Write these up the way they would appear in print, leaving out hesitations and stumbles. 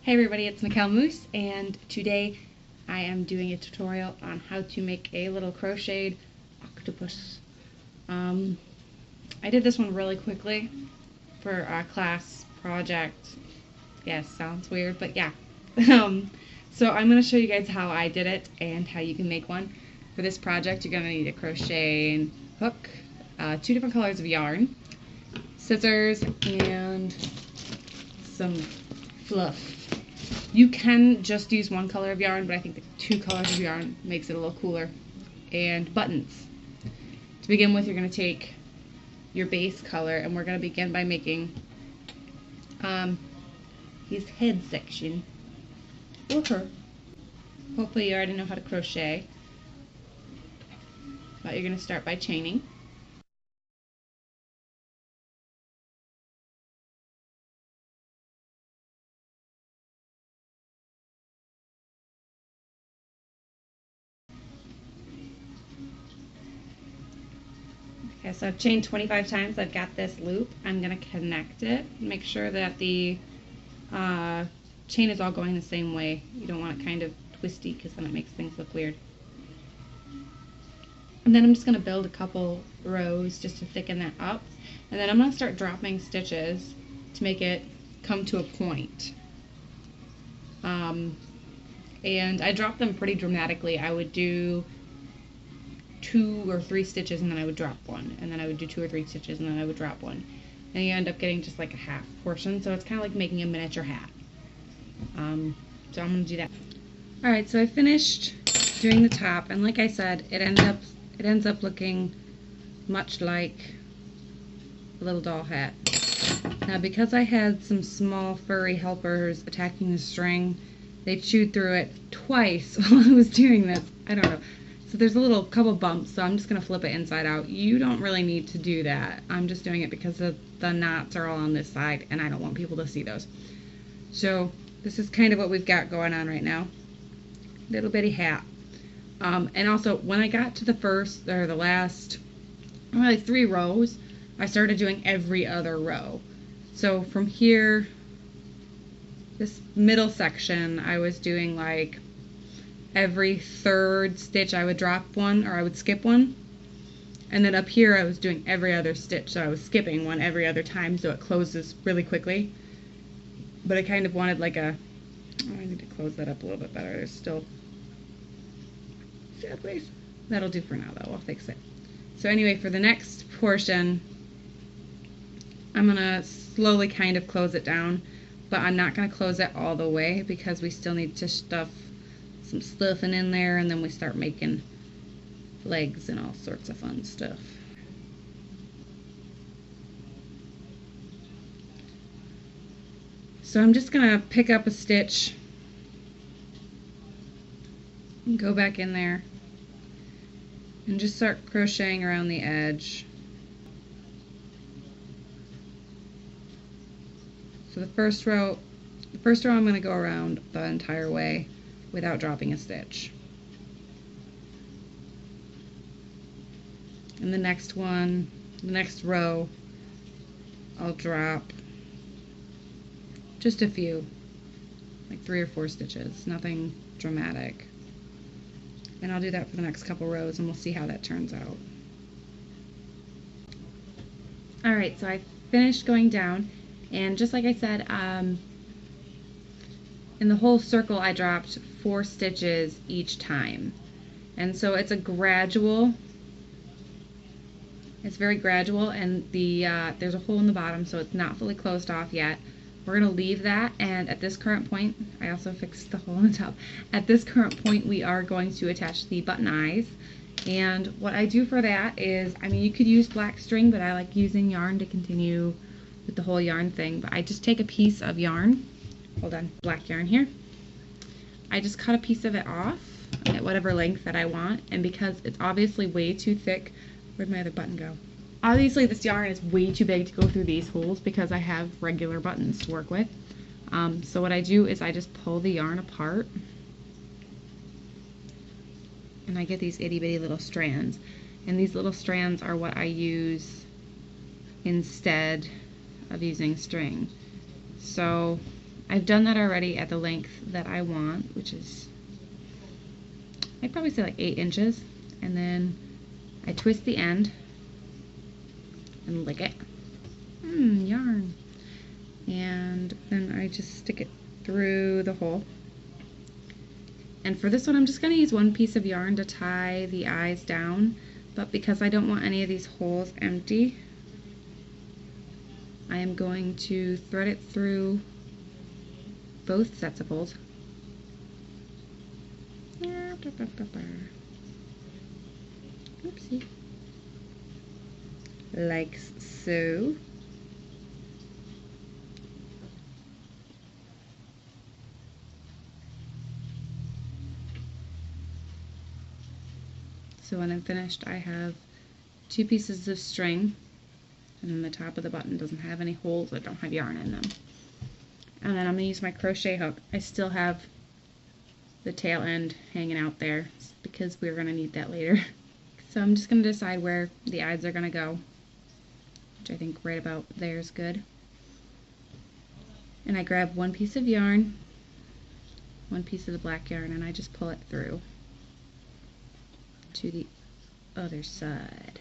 Hey everybody, it's Mickelle Moose, and today I am doing a tutorial on how to make a little crocheted octopus. I did this one really quickly for a class project. Yes, sounds weird, but yeah. So I'm going to show you guys how I did it and how you can make one. For this project, you're going to need a crochet hook, 2 different colors of yarn, scissors, and some fluff. You can just use one color of yarn, but I think the 2 colors of yarn makes it a little cooler. And buttons. To begin with, you're going to take your base color, and we're going to begin by making his head section. Or her. Hopefully you already know how to crochet. But you're going to start by chaining. Okay, so I've chained 25 times. I've got this loop. I'm going to connect it. Make sure that the chain is all going the same way. You don't want it kind of twisty because then it makes things look weird. And then I'm just going to build a couple rows just to thicken that up. And then I'm going to start dropping stitches to make it come to a point. And I drop them pretty dramatically. I would do 2 or 3 stitches and then I would drop one, and then I would do 2 or 3 stitches and then I would drop one, and you end up getting just like a half portion, so it's kind of like making a miniature hat. So I'm going to do that. Alright, so I finished doing the top, and like I said, it ends up looking much like a little doll hat. Now because I had some small furry helpers attacking the string, they chewed through it twice while I was doing this. I don't know. So there's a couple bumps, so I'm just going to flip it inside out. You don't really need to do that. I'm just doing it because the knots are all on this side, and I don't want people to see those. So this is kind of what we've got going on right now. Little bitty hat. And also, when I got to the last, really 3 rows, I started doing every other row. So from here, this middle section, I was doing like every 3rd stitch I would drop one, or I would skip one, and then up here I was doing every other stitch, so I was skipping one every other time so it closes really quickly. But I kind of wanted like I need to close that up a little bit better. There's still sideways. That'll do for now though, I'll fix it. So anyway, for the next portion I'm gonna slowly kind of close it down, but I'm not gonna close it all the way because we still need to stuff some stuffing in there, and then we start making legs and all sorts of fun stuff. So I'm just gonna pick up a stitch and go back in there and just start crocheting around the edge. So the first row I'm going to go around the entire way without dropping a stitch. And the next row, I'll drop just a few, like 3 or 4 stitches, nothing dramatic. And I'll do that for the next couple rows, and we'll see how that turns out. Alright, so I finished going down, and just like I said, in the whole circle I dropped 4 stitches each time. And so it's very gradual, and there's a hole in the bottom, so it's not fully closed off yet. We're going to leave that, and at this current point, I also fixed the hole in the top. At this current point, we are going to attach the button eyes. And what I do for that is, I mean, you could use black string, but I like using yarn to continue with the whole yarn thing. But I just take a piece of yarn, black yarn here. I just cut a piece of it off at whatever length that I want, and because it's obviously way too thick, where'd my other button go? Obviously this yarn is way too big to go through these holes because I have regular buttons to work with. So what I do is I just pull the yarn apart, and I get these itty bitty little strands, and these little strands are what I use instead of using string. So I've done that already at the length that I want, which is, I'd probably say like 8 inches. And then I twist the end and lick it. Yarn. And then I just stick it through the hole. And for this one, I'm just going to use one piece of yarn to tie the eyes down, but because I don't want any of these holes empty, I am going to thread it through both sets of holes. Oopsie. Like so. So when I'm finished, I have 2 pieces of string, and then the top of the button doesn't have any holes that don't have yarn in them. And then I'm going to use my crochet hook. I still have the tail end hanging out there because we're going to need that later. So I'm just going to decide where the eyes are going to go, which I think right about there is good. And I grab one piece of yarn, one piece of the black yarn, and I just pull it through to the other side.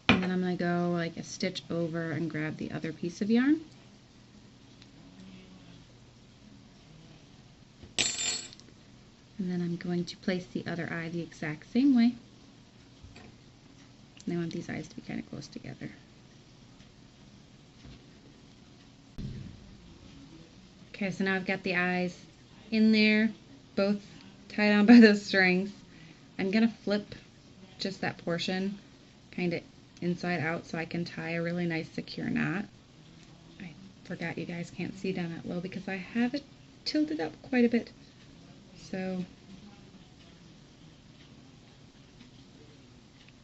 And then I'm going to go like a stitch over and grab the other piece of yarn. And then I'm going to place the other eye the exact same way. And I want these eyes to be kind of close together. Okay, so now I've got the eyes in there, both tied on by those strings. I'm going to flip just that portion kind of inside out so I can tie a really nice secure knot. I forgot you guys can't see down that low because I have it tilted up quite a bit. So,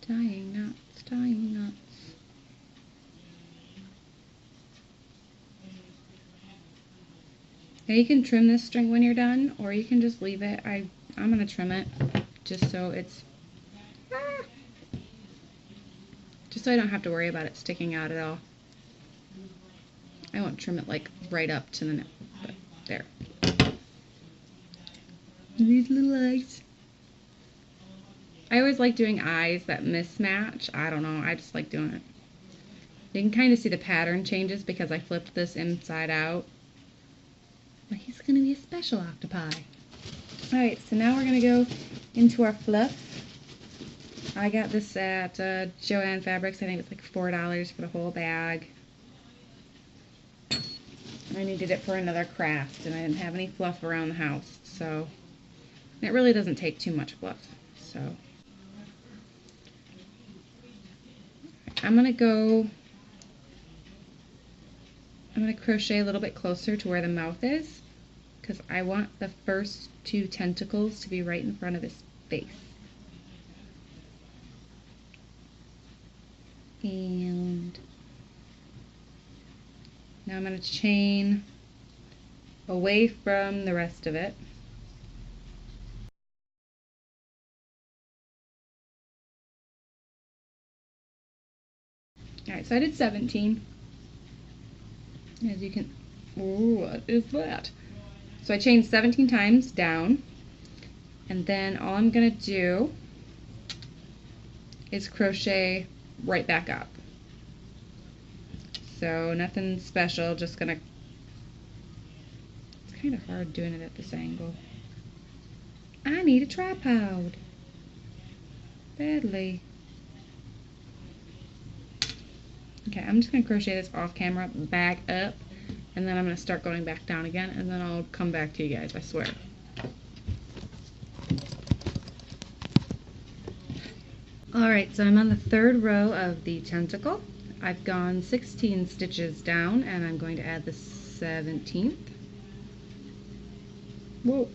tying knots, tying knots. Now you can trim this string when you're done, or you can just leave it. I'm going to trim it just so it's, just so I don't have to worry about it sticking out at all. I won't trim it like right up to the neck, but there. These little eyes. I always like doing eyes that mismatch. I don't know, I just like doing it. You can kind of see the pattern changes because I flipped this inside out. But he's going to be a special octopi. Alright, so now we're going to go into our fluff. I got this at Joann Fabrics. I think it's like $4 for the whole bag. I needed it for another craft, and I didn't have any fluff around the house, so it really doesn't take too much fluff. So I'm gonna crochet a little bit closer to where the mouth is because I want the first 2 tentacles to be right in front of his face. And now I'm going to chain away from the rest of it. Alright, so I did 17. As you can, what is that? So I chained 17 times down, and then all I'm going to do is crochet right back up. So nothing special, just gonna, it's kind of hard doing it at this angle. I need a tripod badly. Okay, I'm just gonna crochet this off camera back up, and then I'm gonna start going back down again, and then I'll come back to you guys, I swear. Alright, so I'm on the 3rd row of the tentacle. I've gone 16 stitches down, and I'm going to add the 17th. Whoa.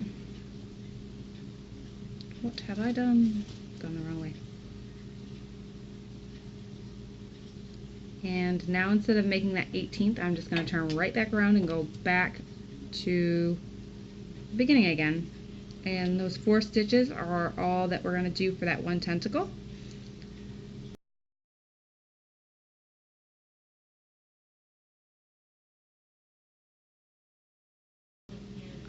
What have I done? Gone the wrong way. And now instead of making that 18th, I'm just going to turn right back around and go back to the beginning again. And those 4 stitches are all that we're going to do for that one tentacle.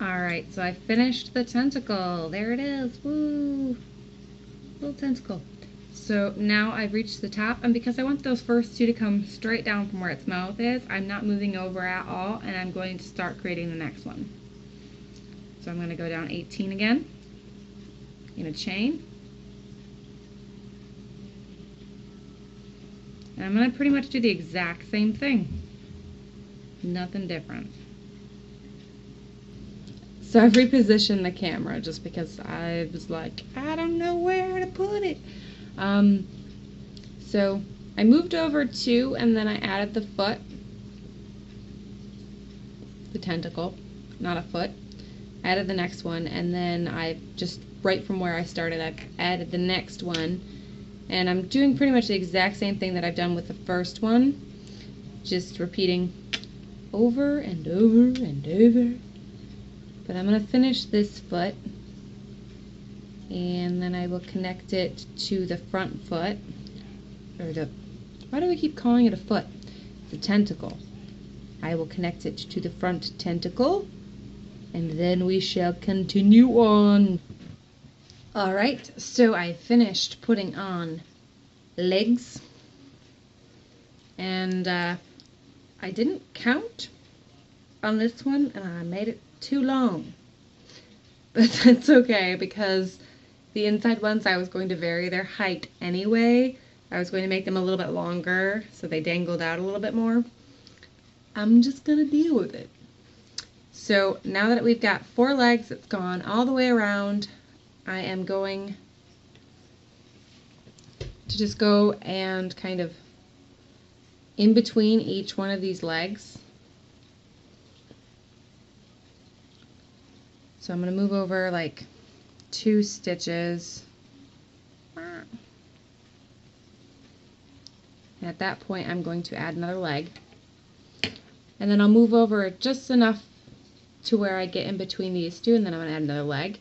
Alright, so I finished the tentacle. There it is. Woo! Little tentacle. So now I've reached the top, and because I want those first two to come straight down from where its mouth is, I'm not moving over at all, and I'm going to start creating the next one. So I'm going to go down 18 again in a chain. And I'm going to pretty much do the exact same thing. Nothing different. So I've repositioned the camera just because I was like, I don't know where to put it. So I moved over 2 and then I added the foot, the tentacle, not a foot. Added the next one, and then I just right from where I started, I've added the next one. And I'm doing pretty much the exact same thing that I've done with the first one, just repeating over and over and over. But I'm going to finish this foot, and then I will connect it to the front foot, or the, why do we keep calling it a foot? The tentacle. I will connect it to the front tentacle, and then we shall continue on. Alright, so I finished putting on legs, and I didn't count on this one, and I made it too long. But that's okay, because the inside ones I was going to vary their height anyway. I was going to make them a little bit longer so they dangled out a little bit more. I'm just going to deal with it. So now that we've got 4 legs, it's gone all the way around, I am going to just go and kind of in between each one of these legs. So I'm going to move over like 2 stitches. And at that point I'm going to add another leg. And then I'll move over just enough to where I get in between these 2, and then I'm going to add another leg.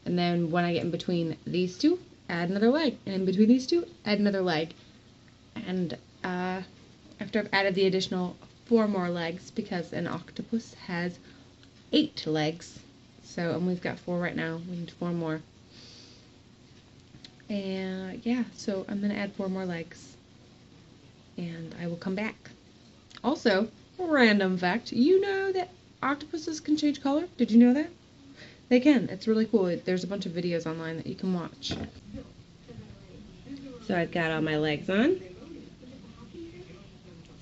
And then when I get in between these 2, add another leg. And in between these 2, add another leg. And after I've added the additional 4 more legs, because an octopus has 8 legs. So, and we've got 4 right now. We need 4 more. And yeah, so I'm going to add 4 more legs. And I will come back. Also, random fact, you know that octopuses can change color? Did you know that? They can. It's really cool. There's a bunch of videos online that you can watch. So I've got all my legs on.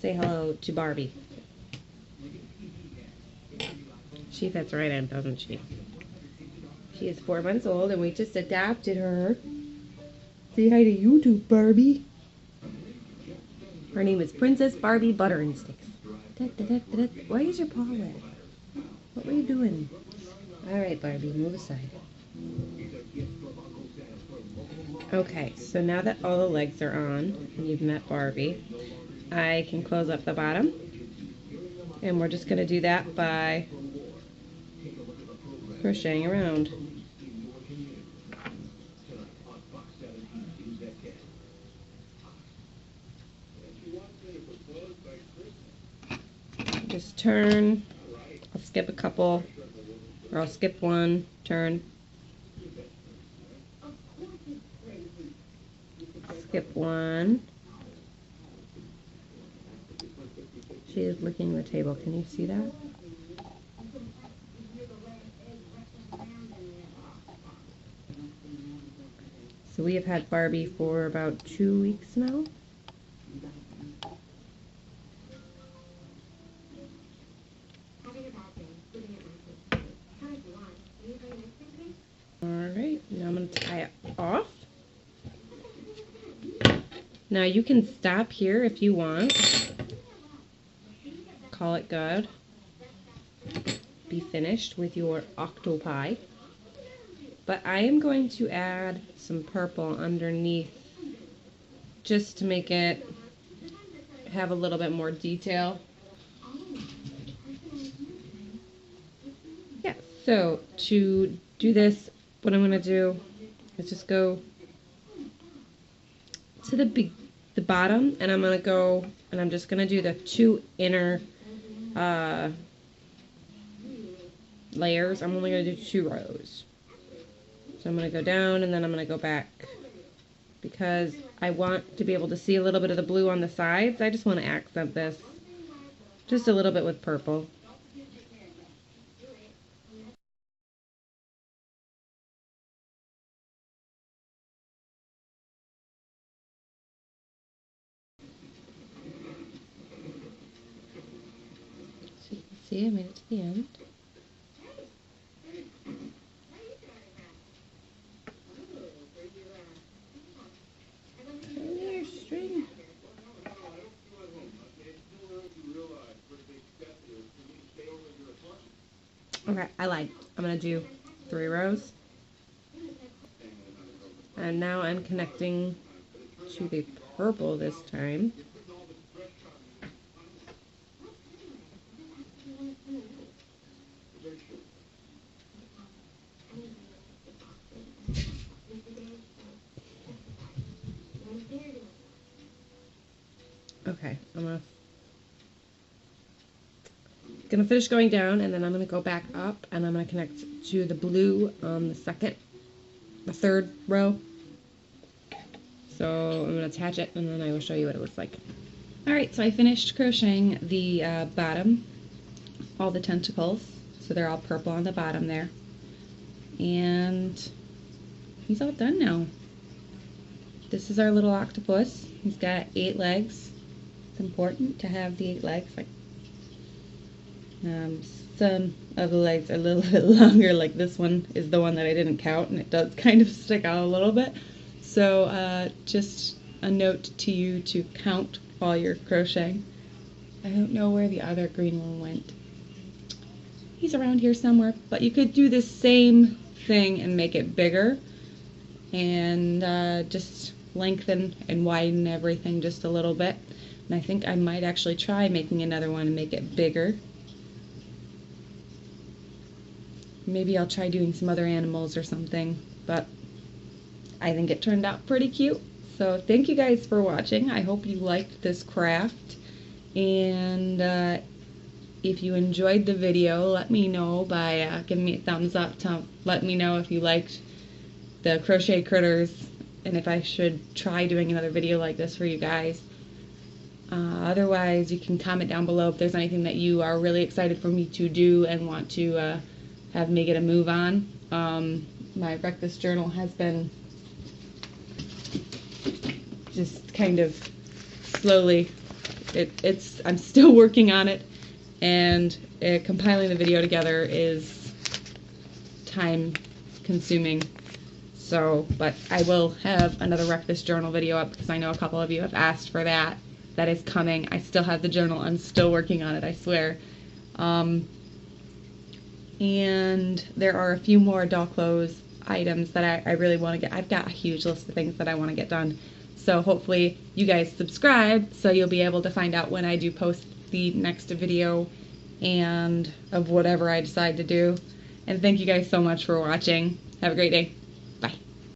Say hello to Barbie. She fits right in, doesn't she? She is 4 months old, and we just adopted her. Say hi to YouTube, Barbie. Her name is Princess Barbie Butter and Sticks. Why is your paw wet? What were you doing? Alright, Barbie, move aside. Okay, so now that all the legs are on, and you've met Barbie, I can close up the bottom. And we're just going to do that by crocheting around. Just turn. I'll skip a couple. Or I'll skip 1, turn, skip 1. She is licking the table. Can you see that? So we have had Barbie for about 2 weeks now. Alright, now I'm going to tie it off. Now you can stop here if you want. Call it good. Be finished with your octopi. But I am going to add some purple underneath just to make it have a little bit more detail. Yeah, so to do this, what I'm going to do is just go to the bottom, and I'm going to go, and I'm just going to do the 2 inner, layers, I'm only going to do 2 rows. So I'm going to go down and then I'm going to go back because I want to be able to see a little bit of the blue on the sides. I just want to accent this just a little bit with purple. So you can see I made it to the end. String. Okay, I lied. I'm going to do 3 rows. And now I'm connecting to the purple this time. Okay, I'm gonna finish going down, and then I'm gonna go back up, and I'm gonna connect to the blue on the third row. So I'm gonna attach it, and then I will show you what it looks like. Alright, so I finished crocheting the bottom, all the tentacles, so they're all purple on the bottom there. And he's all done now. This is our little octopus. He's got 8 legs. It's important to have the 8 legs. Like some of the legs are a little bit longer, like this one is the one that I didn't count, and it does kind of stick out a little bit. So just a note to you to count while you're crocheting. I don't know where the other green one went. He's around here somewhere, but you could do the same thing and make it bigger, and just lengthen and widen everything just a little bit. And I think I might actually try making another one and make it bigger. Maybe I'll try doing some other animals or something, but I think it turned out pretty cute. So thank you guys for watching. I hope you liked this craft, and if you enjoyed the video, let me know by giving me a thumbs up to let me know if you liked the crochet critters and if I should try doing another video like this for you guys. Otherwise, you can comment down below if there's anything that you are really excited for me to do and want to have me get a move on. My breakfast journal has been just kind of slowly, I'm still working on it, and compiling the video together is time consuming. So, but I will have another breakfast journal video up because I know a couple of you have asked for that. That is coming. I still have the journal. I'm still working on it, I swear. And there are a few more doll clothes items that I really want to get. I've got a huge list of things that I want to get done. So hopefully you guys subscribe so you'll be able to find out when I do post the next video and of whatever I decide to do. And thank you guys so much for watching. Have a great day.